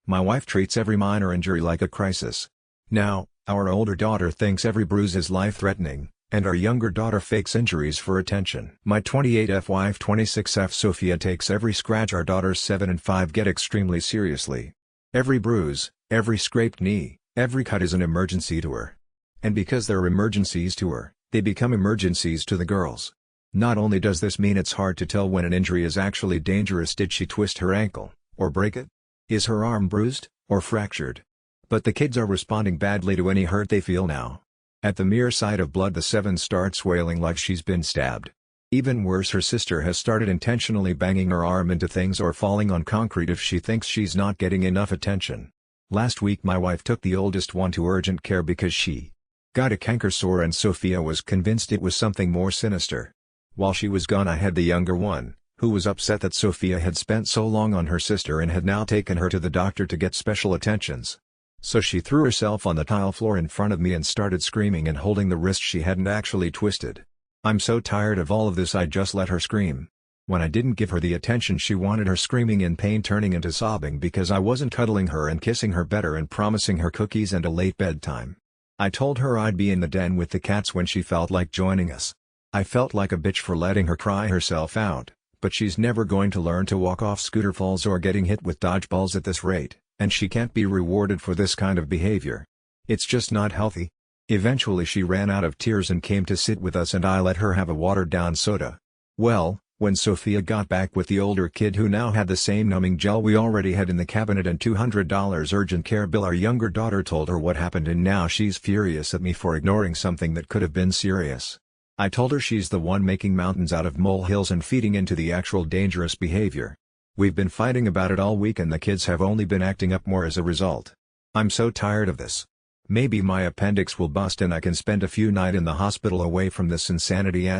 My wife treats every minor injury like a crisis. Now, our older daughter thinks every bruise is life-threatening, and our younger daughter fakes injuries for attention. My 28F wife 26F Sophia takes every scratch our daughters 7 and 5 get extremely seriously. Every bruise, every scraped knee, every cut is an emergency to her. And because they're emergencies to her, they become emergencies to the girls. Not only does this mean it's hard to tell when an injury is actually dangerous. Did she twist her ankle, or break it? Is her arm bruised, or fractured? But the kids are responding badly to any hurt they feel now. At the mere sight of blood the 7 starts wailing like she's been stabbed. Even worse, her sister has started intentionally banging her arm into things or falling on concrete if she thinks she's not getting enough attention. Last week my wife took the oldest one to urgent care because she got a canker sore and Sophia was convinced it was something more sinister. While she was gone I had the younger one, who was upset that Sophia had spent so long on her sister and had now taken her to the doctor to get special attentions. So she threw herself on the tile floor in front of me and started screaming and holding the wrist she hadn't actually twisted. I'm so tired of all of this I just let her scream. When I didn't give her the attention she wanted, her screaming in pain turning into sobbing because I wasn't cuddling her and kissing her better and promising her cookies and a late bedtime. I told her I'd be in the den with the cats when she felt like joining us. I felt like a bitch for letting her cry herself out, but she's never going to learn to walk off scooter falls or getting hit with dodgeballs at this rate, and she can't be rewarded for this kind of behavior. It's just not healthy. Eventually she ran out of tears and came to sit with us and I let her have a watered-down soda. Well, when Sophia got back with the older kid who now had the same numbing gel we already had in the cabinet and $200 urgent care bill, our younger daughter told her what happened and now she's furious at me for ignoring something that could have been serious. I told her she's the one making mountains out of molehills and feeding into the actual dangerous behavior. We've been fighting about it all week and the kids have only been acting up more as a result. I'm so tired of this. Maybe my appendix will bust and I can spend a few nights in the hospital away from this insanity.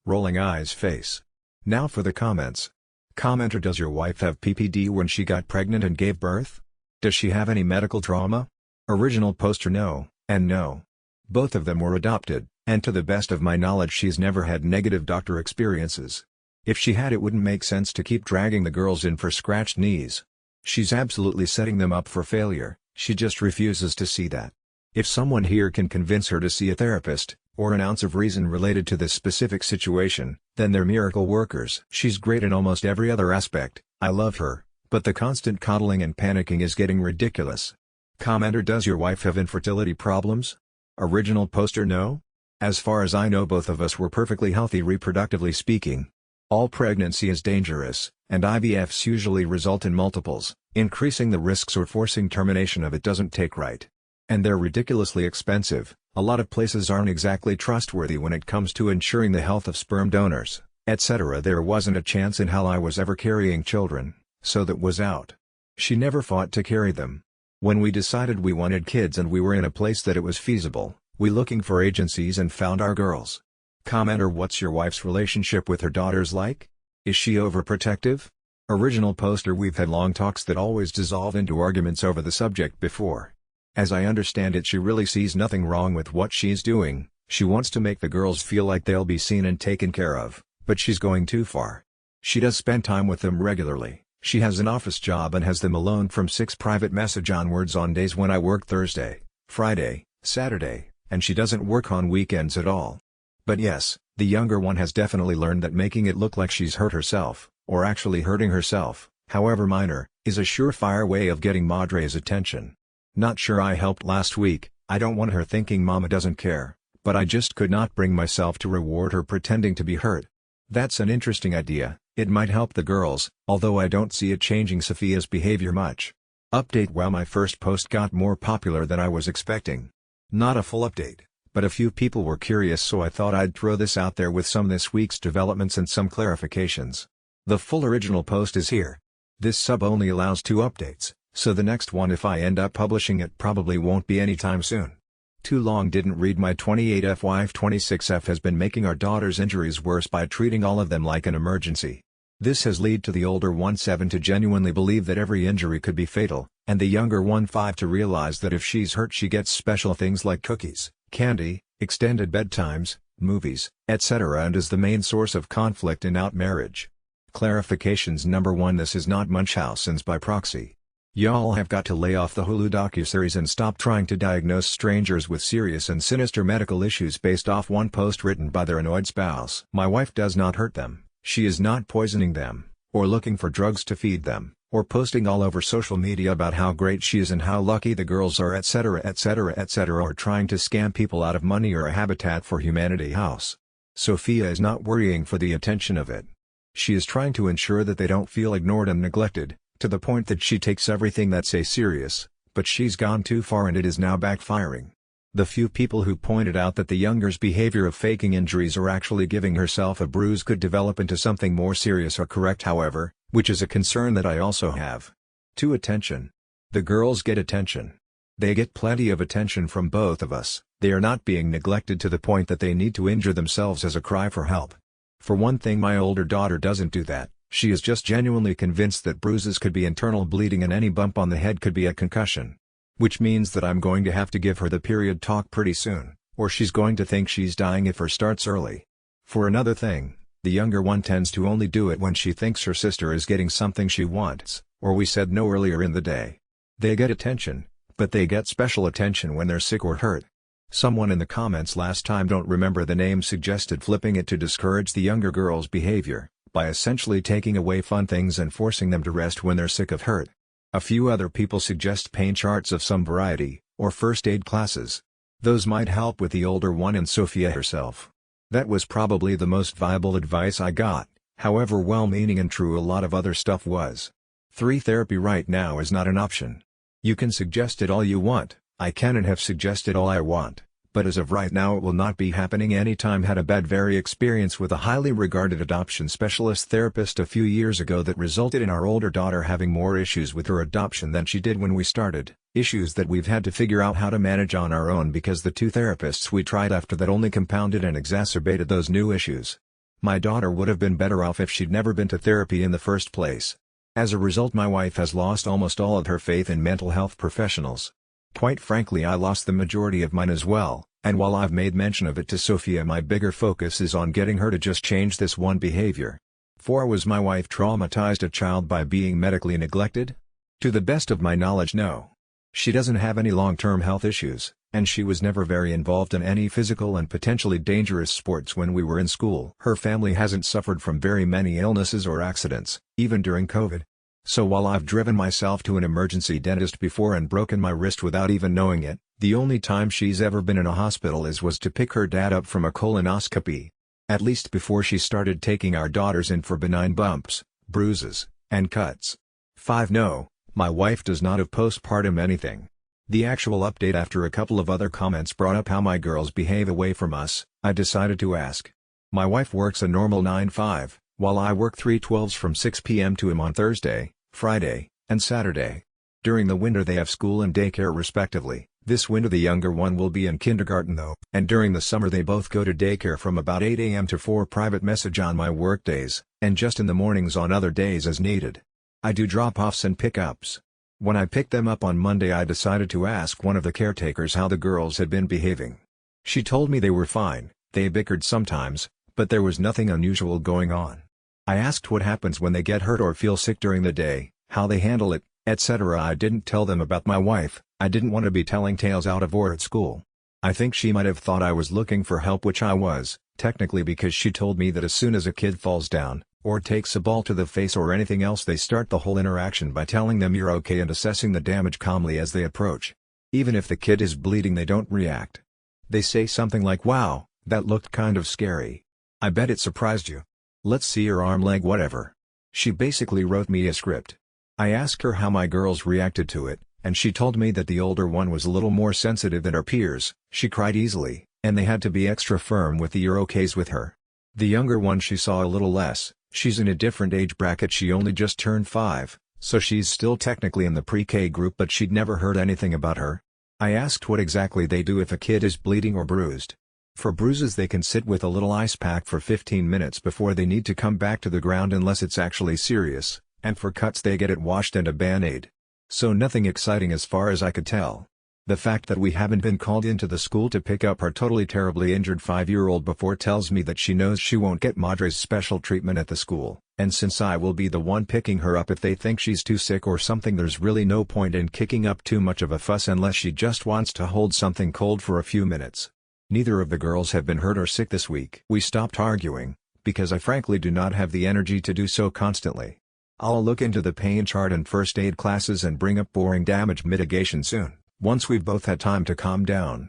Rolling eyes face. Now for the comments. Commenter: does your wife have PPD when she got pregnant and gave birth? Does she have any medical trauma? Original poster: no, and no. Both of them were adopted, and to the best of my knowledge she's never had negative doctor experiences. If she had, it wouldn't make sense to keep dragging the girls in for scratched knees. She's absolutely setting them up for failure, she just refuses to see that. If someone here can convince her to see a therapist, or an ounce of reason related to this specific situation, then they're miracle workers. She's great in almost every other aspect, I love her, but the constant coddling and panicking is getting ridiculous. Commenter: does your wife have infertility problems? Original poster: no. As far as I know both of us were perfectly healthy reproductively speaking. All pregnancy is dangerous, and IVFs usually result in multiples, increasing the risks or forcing termination of it doesn't take right. And they're ridiculously expensive. A lot of places aren't exactly trustworthy when it comes to ensuring the health of sperm donors, etc. There wasn't a chance in hell I was ever carrying children, so that was out. She never fought to carry them. When we decided we wanted kids and we were in a place that it was feasible, we looking for agencies and found our girls. Commenter: what's your wife's relationship with her daughters like? Is she overprotective? Original poster: we've had long talks that always dissolve into arguments over the subject before. As I understand it, she really sees nothing wrong with what she's doing. She wants to make the girls feel like they'll be seen and taken care of, but she's going too far. She does spend time with them regularly. She has an office job and has them alone from 6 private message onwards on days when I work Thursday, Friday, Saturday, and she doesn't work on weekends at all. But yes, the younger one has definitely learned that making it look like she's hurt herself, or actually hurting herself, however minor, is a surefire way of getting Madre's attention. Not sure I helped last week. I don't want her thinking Mama doesn't care, but I just could not bring myself to reward her pretending to be hurt. That's an interesting idea. It might help the girls, although I don't see it changing Sophia's behavior much. Update: wow, my first post got more popular than I was expecting. Not a full update, but a few people were curious, so I thought I'd throw this out there with some of this week's developments and some clarifications. The full original post is here. This sub only allows 2 updates. So the next one, if I end up publishing it, probably won't be anytime soon. Too long didn't read. My 28F wife 26F has been making our daughter's injuries worse by treating all of them like an emergency. This has led to the older one 7 to genuinely believe that every injury could be fatal, and the younger one 5 to realize that if she's hurt she gets special things like cookies, candy, extended bedtimes, movies, etc. and is the main source of conflict in out marriage. Clarifications: number 1, this is not Munchausen's by proxy. Y'all have got to lay off the Hulu docuseries and stop trying to diagnose strangers with serious and sinister medical issues based off one post written by their annoyed spouse. My wife does not hurt them, she is not poisoning them, or looking for drugs to feed them, or posting all over social media about how great she is and how lucky the girls are, etc., etc., etc., or trying to scam people out of money or a Habitat for Humanity house. Sophia is not worrying for the attention of it. She is trying to ensure that they don't feel ignored and neglected, to the point that she takes everything that's serious, but she's gone too far and it is now backfiring. The few people who pointed out that the younger's behavior of faking injuries or actually giving herself a bruise could develop into something more serious are correct, however, which is a concern that I also have. 2. Attention. The girls get attention. They get plenty of attention from both of us. They are not being neglected to the point that they need to injure themselves as a cry for help. For one thing, my older daughter doesn't do that. She is just genuinely convinced that bruises could be internal bleeding and any bump on the head could be a concussion. Which means that I'm going to have to give her the period talk pretty soon, or she's going to think she's dying if her starts early. For another thing, the younger one tends to only do it when she thinks her sister is getting something she wants, or we said no earlier in the day. They get attention, but they get special attention when they're sick or hurt. Someone in the comments last time, don't remember the name, suggested flipping it to discourage the younger girl's behavior, by essentially taking away fun things and forcing them to rest when they're sick or hurt. A few other people suggest pain charts of some variety, or first aid classes. Those might help with the older one and Sophia herself. That was probably the most viable advice I got, however well-meaning and true a lot of other stuff was. 3. Therapy right now is not an option. You can suggest it all you want, I can and have suggested all I want, but as of right now it will not be happening anytime. Had a bad experience with a highly regarded adoption specialist therapist a few years ago that resulted in our older daughter having more issues with her adoption than she did when we started, issues that we've had to figure out how to manage on our own because the 2 therapists we tried after that only compounded and exacerbated those new issues. My daughter would have been better off if she'd never been to therapy in the first place. As a result, my wife has lost almost all of her faith in mental health professionals. Quite frankly, I lost the majority of mine as well, and while I've made mention of it to Sophia, my bigger focus is on getting her to just change this one behavior. 4. Was my wife traumatized a child by being medically neglected? To the best of my knowledge, no. She doesn't have any long-term health issues, and she was never very involved in any physical and potentially dangerous sports when we were in school. Her family hasn't suffered from very many illnesses or accidents, even during COVID. So while I've driven myself to an emergency dentist before and broken my wrist without even knowing it, the only time she's ever been in a hospital was to pick her dad up from a colonoscopy. At least before she started taking our daughters in for benign bumps, bruises, and cuts. 5. No, my wife does not have postpartum anything. The actual update, after a couple of other comments brought up how my girls behave away from us, I decided to ask. My wife works a normal 9-5, while I work 3/12s from 6 p.m. to m on Thursday, Friday, and Saturday. During the winter they have school and daycare respectively. This winter the younger one will be in kindergarten though, and during the summer they both go to daycare from about 8 a.m. to 4. Private message on my work days, and just in the mornings on other days as needed. I do drop-offs and pick-ups. When I picked them up on Monday, I decided to ask one of the caretakers how the girls had been behaving. She told me they were fine, they bickered sometimes, but there was nothing unusual going on. I asked what happens when they get hurt or feel sick during the day, how they handle it, etc. I didn't tell them about my wife. I didn't want to be telling tales out of or at school. I think she might have thought I was looking for help, which I was, technically, because she told me that as soon as a kid falls down, or takes a ball to the face or anything else, they start the whole interaction by telling them you're okay and assessing the damage calmly as they approach. Even if the kid is bleeding, they don't react. They say something like, "Wow, that looked kind of scary. I bet it surprised you. Let's see your arm, leg, whatever." She basically wrote me a script. I asked her how my girls reacted to it, and she told me that the older one was a little more sensitive than her peers. She cried easily, and they had to be extra firm with the "you're okays" with her. The younger one she saw a little less. She's in a different age bracket. She only just turned 5, so she's still technically in the pre-K group, but she'd never heard anything about her. I asked what exactly they do if a kid is bleeding or bruised. For bruises they can sit with a little ice pack for 15 minutes before they need to come back to the ground unless it's actually serious, and for cuts they get it washed and a Band-Aid. So nothing exciting as far as I could tell. The fact that we haven't been called into the school to pick up our totally terribly injured 5-year-old before tells me that she knows she won't get Madre's special treatment at the school, and since I will be the one picking her up if they think she's too sick or something, there's really no point in kicking up too much of a fuss unless she just wants to hold something cold for a few minutes. Neither of the girls have been hurt or sick this week. We stopped arguing, because I frankly do not have the energy to do so constantly. I'll look into the pain chart and first aid classes and bring up boring damage mitigation soon, once we've both had time to calm down.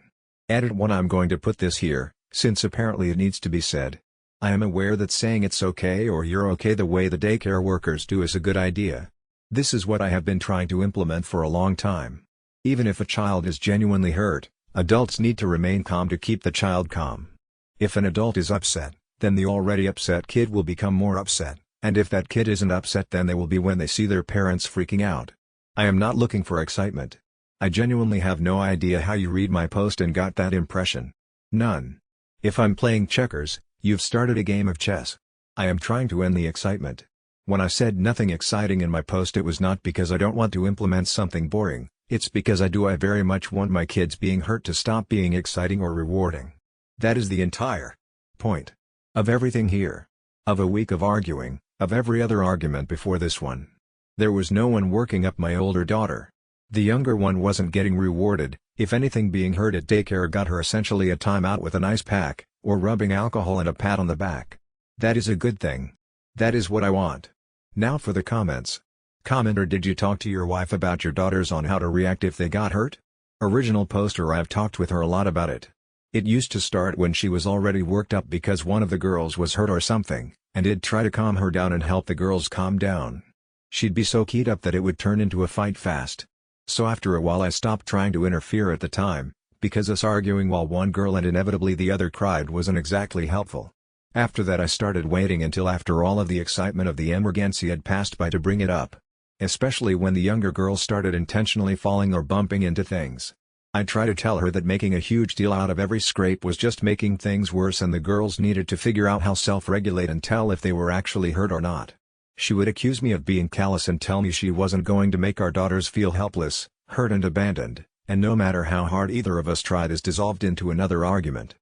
Edit 1. I'm going to put this here, since apparently it needs to be said. I am aware that saying it's okay or you're okay the way the daycare workers do is a good idea. This is what I have been trying to implement for a long time. Even if a child is genuinely hurt, adults need to remain calm to keep the child calm. If an adult is upset, then the already upset kid will become more upset, and if that kid isn't upset, then they will be when they see their parents freaking out. I am not looking for excitement. I genuinely have no idea how you read my post and got that impression. None. If I'm playing checkers, you've started a game of chess. I am trying to end the excitement. When I said nothing exciting in my post, it was not because I don't want to implement something boring, it's because I very much want my kids being hurt to stop being exciting or rewarding. That is the entire point of everything here. Of a week of arguing, of every other argument before this one. There was no one working up my older daughter. The younger one wasn't getting rewarded, if anything. Being hurt at daycare got her essentially a timeout with an ice pack, or rubbing alcohol and a pat on the back. That is a good thing. That is what I want. Now for the comments. Commenter: did you talk to your wife about your daughters on how to react if they got hurt? Original poster: I've talked with her a lot about it. It used to start when she was already worked up because one of the girls was hurt or something, and I'd try to calm her down and help the girls calm down. She'd be so keyed up that it would turn into a fight fast. So after a while I stopped trying to interfere at the time, because us arguing while one girl and inevitably the other cried wasn't exactly helpful. After that I started waiting until after all of the excitement of the emergency had passed by to bring it up. Especially when the younger girl started intentionally falling or bumping into things. I try to tell her that making a huge deal out of every scrape was just making things worse and the girls needed to figure out how self-regulate and tell if they were actually hurt or not. She would accuse me of being callous and tell me she wasn't going to make our daughters feel helpless, hurt and abandoned, and no matter how hard either of us tried, this dissolved into another argument.